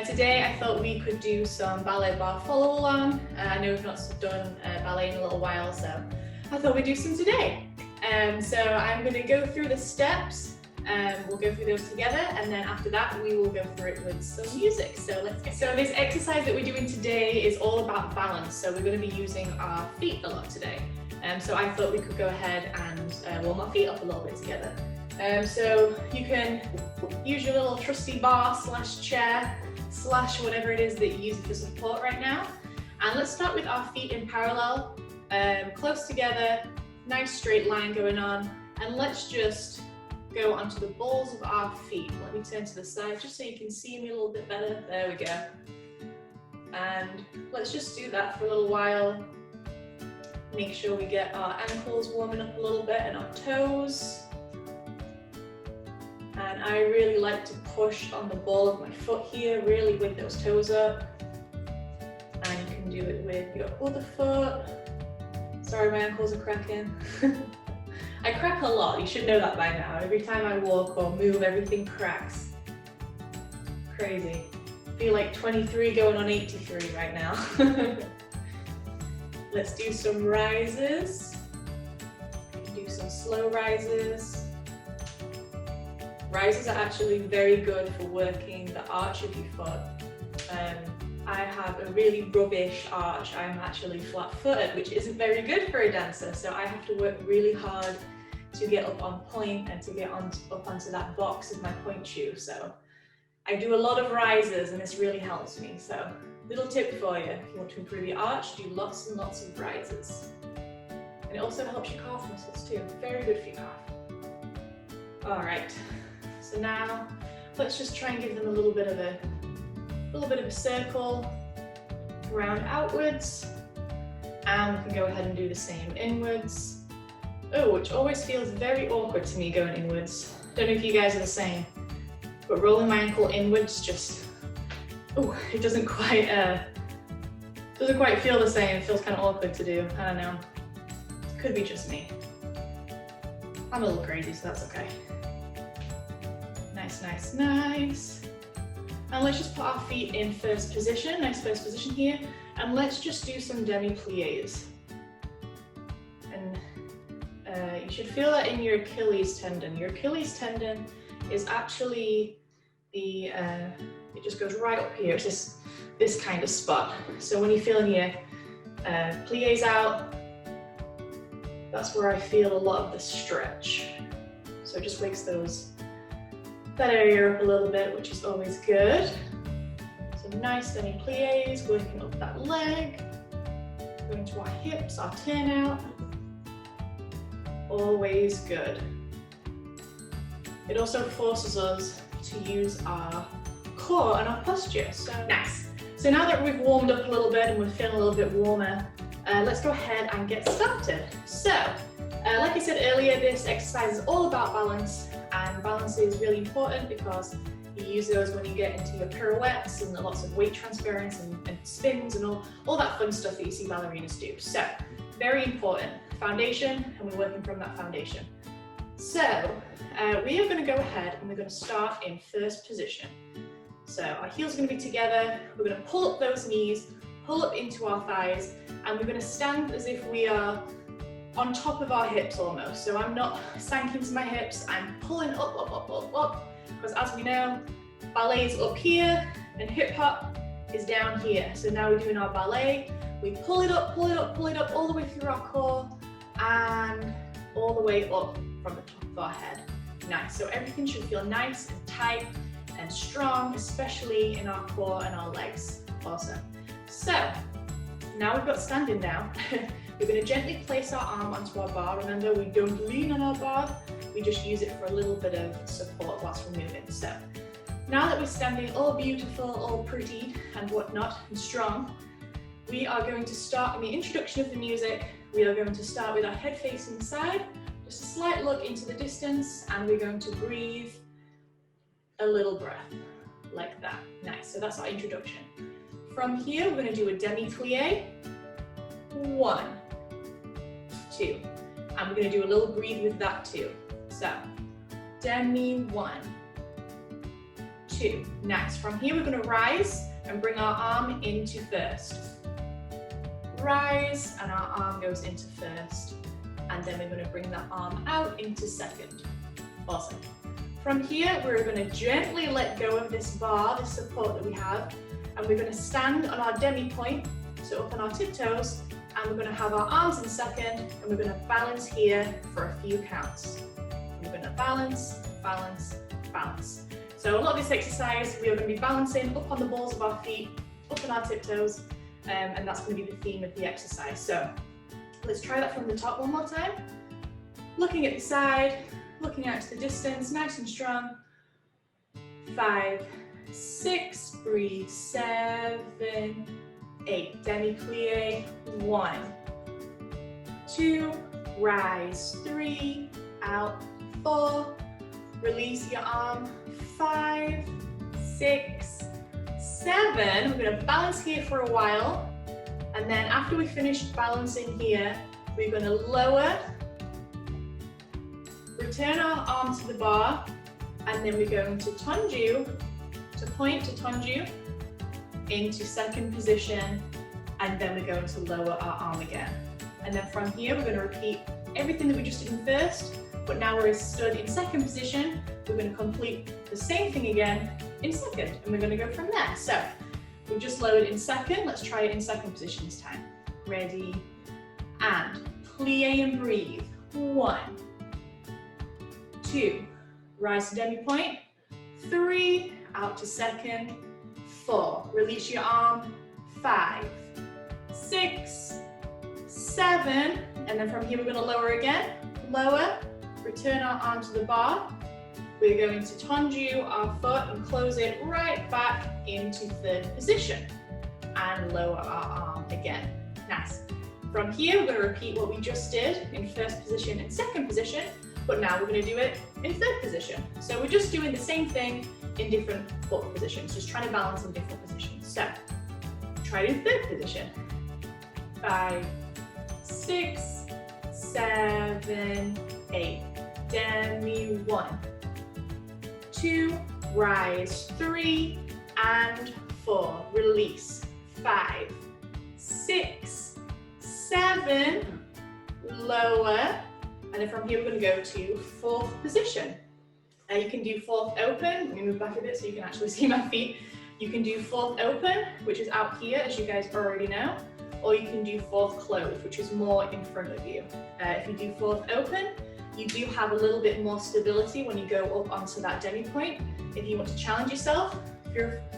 Today I thought we could do some ballet bar follow along. I know we've not done ballet in a little while, so I thought we'd do some today. So I'm going to go through the steps, we'll go through those together, and then after that we will go through it with some music. So let's get. So this exercise that we're doing today is all about balance, so we're going to be using our feet a lot today. So I thought we could go ahead and warm our feet up a little bit together. So you can use your little trusty bar / chair / whatever it is that you use for support right now. And let's start with our feet in parallel, close together, nice straight line going on. And let's just go onto the balls of our feet. Let me turn to the side just so you can see me a little bit better. There we go. And let's just do that for a little while. Make sure we get our ankles warming up a little bit and our toes. And I really like to push on the ball of my foot here, really with those toes up. And you can do it with your other foot. Sorry, my ankles are cracking. I crack a lot, you should know that by now. Every time I walk or move, everything cracks. Crazy. I feel like 23 going on 83 right now. Let's do some rises. Do some slow rises. Rises are actually very good for working the arch of your foot. I have a really rubbish arch. I'm actually flat-footed, which isn't very good for a dancer, so I have to work really hard to get up on point and to get up onto that box of my point shoe. So I do a lot of rises and this really helps me. So little tip for you, if you want to improve your arch, do lots and lots of rises. And it also helps your calf muscles too. Very good for your calf. All right. So now let's just try and give them a little bit of a circle, round outwards, and we can go ahead and do the same inwards. Oh, which always feels very awkward to me going inwards. Don't know if you guys are the same, but rolling my ankle inwards just, oh, it doesn't quite feel the same. It feels kind of awkward to do. I don't know. Could be just me. I'm a little crazy, so that's okay. Nice, nice, nice. And let's just put our feet in first position, nice first position here, and let's just do some demi-pliés. And you should feel that in your Achilles tendon. Your Achilles tendon is actually it just goes right up here. It's this kind of spot. So when you're feeling your pliés out, that's where I feel a lot of the stretch. So it just wakes that area up a little bit, which is always good. So nice demi-pliés, working up that leg, going to our hips, our turnout. Always good. It also forces us to use our core and our posture, so nice. So now that we've warmed up a little bit and we're feeling a little bit warmer, let's go ahead and get started. So, like I said earlier, this exercise is all about balance, and balance is really important because you use those when you get into your pirouettes and lots of weight transference and spins and all that fun stuff that you see ballerinas do. So, very important. Foundation, and we're working from that foundation. So, we are going to go ahead and we're going to start in first position. So, our heels are going to be together, we're going to pull up those knees, pull up into our thighs, and we're going to stand as if we are on top of our hips almost. So I'm not sank into my hips, I'm pulling up, up, up, up, up, because as we know, ballet is up here and hip hop is down here. So now we're doing our ballet. We pull it up, pull it up, pull it up all the way through our core and all the way up from the top of our head. Nice, so everything should feel nice and tight and strong, especially in our core and our legs. Awesome. So now we've got standing down. We're going to gently place our arm onto our bar. Remember, we don't lean on our bar, we just use it for a little bit of support whilst we're moving. So now that we're standing all beautiful, all pretty and whatnot and strong, we are going to start in the introduction of the music. We are going to start with our head facing the side, just a slight look into the distance, and we're going to breathe a little breath like that. Nice, so that's our introduction. From here, we're going to do a demi-plie. 1, 2, and we're going to do a little breathe with that too. So, demi 1, 2. Next, from here we're going to rise and bring our arm into first. Rise, and our arm goes into first. And then we're going to bring that arm out into second. Awesome. From here, we're going to gently let go of this bar, this support that we have, and we're going to stand on our demi-point, so up on our tiptoes, and we're going to have our arms in second, and we're going to balance here for a few counts. We're going to balance, balance, balance. So a lot of this exercise, we are going to be balancing up on the balls of our feet, up on our tiptoes, and that's going to be the theme of the exercise. So let's try that from the top one more time. Looking at the side, looking out to the distance, nice and strong. 5, 6, breathe, 7, 8, demi-plie, 1, 2, rise, 3, out, 4, release your arm, 5, 6, 7, we're going to balance here for a while, and then after we finish balancing here, we're going to lower, return our arm to the bar, and then we're going to tanju, to point to tanju, into second position, and then we're going to lower our arm again. And then from here, we're going to repeat everything that we just did in first, but now we're stood in second position, we're going to complete the same thing again in second, and we're going to go from there. So we've just lowered in second, let's try it in second position this time. Ready, and plie and breathe. 1, 2, rise to demi-point, 3, out to second, 4, release your arm, 5, 6, 7, and then from here we're going to lower again, lower, return our arm to the bar, we're going to tanju our foot and close it right back into third position, and lower our arm again. Nice. From here we're going to repeat what we just did in first position and second position, but now we're going to do it in third position. So we're just doing the same thing in different foot positions, just trying to balance in different positions. So try it in third position. 5, 6, 7, 8. Demi 1, 2, rise, 3 and 4. Release. 5, 6, 7. Lower. And then from here, we're going to go to fourth position. You can do fourth open. Let me move back a bit so you can actually see my feet. You can do fourth open, which is out here, as you guys already know. Or you can do fourth closed, which is more in front of you. If you do fourth open, you do have a little bit more stability when you go up onto that demi-point. If you want to challenge yourself,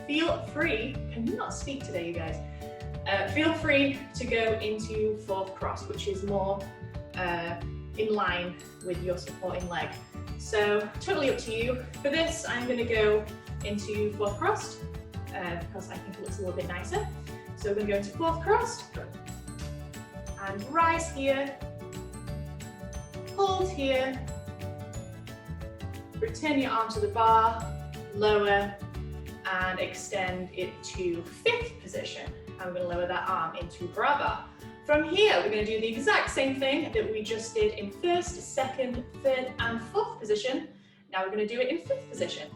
feel free, I cannot speak today, you guys. Feel free to go into fourth cross, which is more in line with your supporting leg. So totally up to you. For this, I'm going to go into fourth crossed because I think it looks a little bit nicer. So we're going to go into fourth crossed and rise here, hold here, return your arm to the bar, lower, and extend it to fifth position. I'm going to lower that arm into Barre. From here, we're going to do the exact same thing that we just did in first, second, third, and fourth position. Now we're going to do it in fifth position.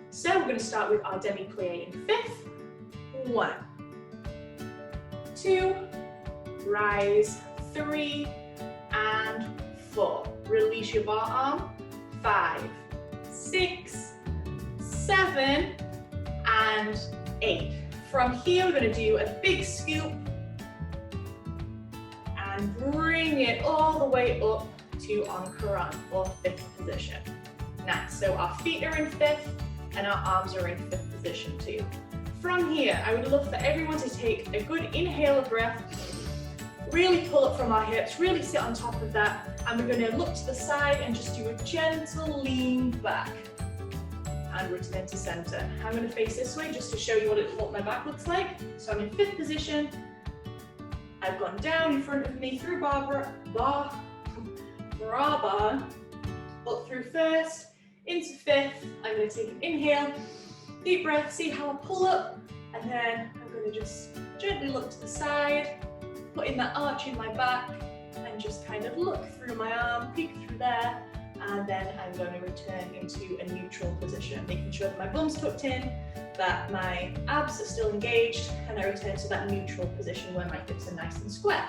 So we're going to start with our demi-plie in fifth. 1, 2, rise, 3, and 4. Release your bar arm. 5, 6, 7, and 8. From here, we're going to do a big scoop and bring it all the way up to Ankaran, or fifth position. Nice. So our feet are in fifth and our arms are in fifth position too. From here, I would love for everyone to take a good inhale breath, really pull up from our hips, really sit on top of that, and we're going to look to the side and just do a gentle lean back and return to center. I'm going to face this way just to show you what my back looks like. So I'm in fifth position. I've gone down in front of me through Barre, up through first, into fifth. I'm going to take an inhale, deep breath, see how I pull up, and then I'm going to just gently look to the side, put in that arch in my back, and just kind of look through my arm, peek through there, and then I'm going to return into a neutral position, making sure that my bum's tucked in, that my abs are still engaged, and I return to that neutral position where my hips are nice and square.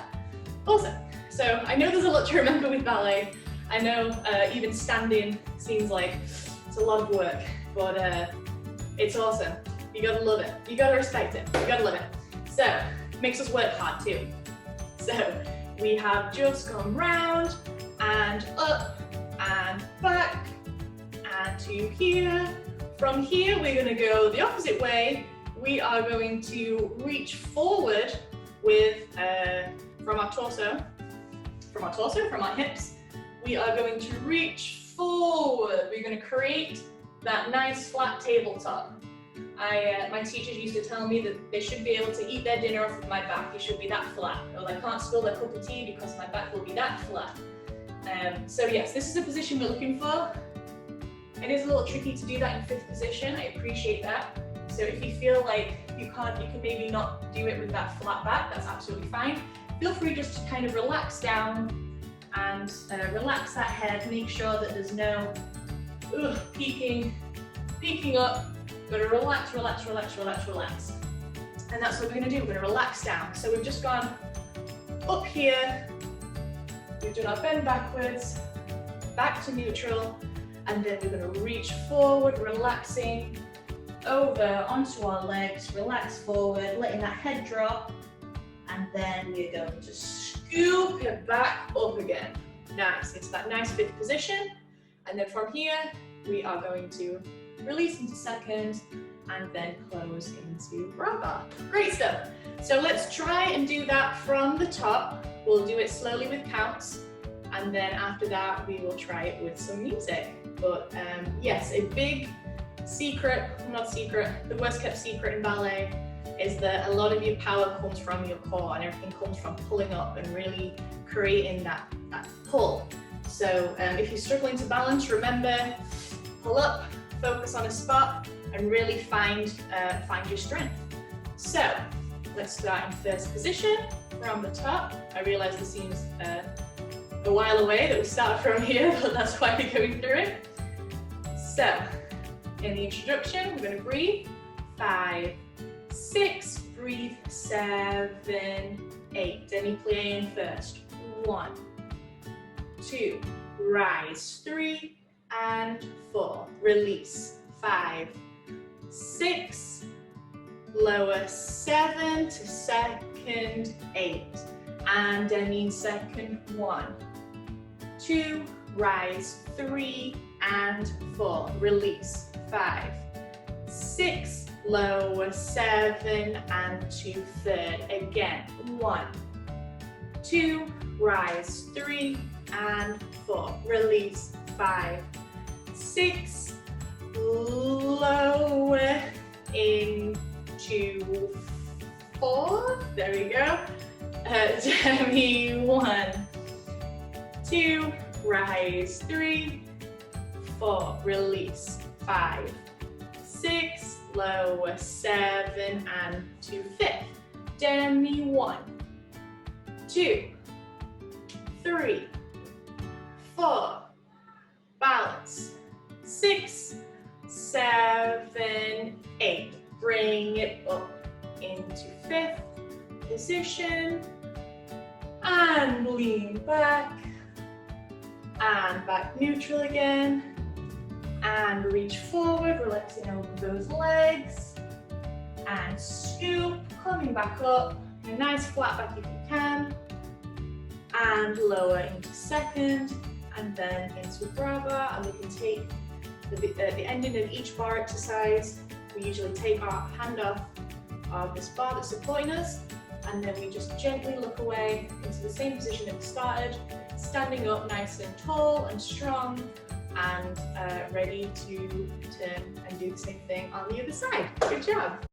Awesome. So I know there's a lot to remember with ballet. I know even standing seems like it's a lot of work, but it's awesome. You gotta love it. You gotta respect it. You gotta love it. So it makes us work hard too. So we have just gone round and up and back and to here. From here, we're going to go the opposite way. We are going to reach forward with, from our torso, from our hips. We are going to reach forward. We're going to create that nice flat tabletop. My teachers used to tell me that they should be able to eat their dinner off of my back. It should be that flat. Or they can't spill their cup of tea because my back will be that flat. So yes, this is a position we're looking for. It is a little tricky to do that in fifth position. I appreciate that. So if you feel like you can maybe not do it with that flat back, that's absolutely fine. Feel free just to kind of relax down and relax that head. Make sure that there's no peaking up. We're going to relax, relax, relax, relax, relax. And that's what we're going to do. We're going to relax down. So we've just gone up here. We've done our bend backwards, back to neutral. And then we're going to reach forward, relaxing over onto our legs, relax forward, letting that head drop. And then we're going to scoop it back up again. Nice, it's that nice fifth position. And then from here, we are going to release into second and then close into Barre. Great stuff. So let's try and do that from the top. We'll do it slowly with counts. And then after that, we will try it with some music. But yes, a big secret, the worst kept secret in ballet is that a lot of your power comes from your core and everything comes from pulling up and really creating that pull. So if you're struggling to balance, remember, pull up, focus on a spot and really find your strength. So let's start in first position from the top. I realize this seems a while away that we start from here, but that's why we're going through it. So, in the introduction, we're going to breathe. 5, 6, breathe. 7, 8. Demi-plie in first. 1, 2, rise. 3 and 4. Release. 5, 6, lower. 7 to second. 8. And demi in second. 1, 2, rise. 3 and 4, release. 5, 6, lower. 7 and to third. Again. 1, 2, rise. 3 and 4, release. 5, 6, lower into 4. There we go. Demi 1, 2, rise. 3, 4, release. 5, 6, lower. 7 and to fifth. Demi 1, 2, 3, 4, balance. 6, 7, 8. Bring it up into fifth position and lean back and back neutral again and reach forward, relaxing over those legs and scoop, coming back up, a nice flat back if you can, and lower into second and then into Barre. And we can take the ending of each bar exercise. We usually take our hand off of this bar that's supporting us, and then we just gently look away into the same position that we started, standing up nice and tall and strong and ready to turn and do the same thing on the other side. Good job.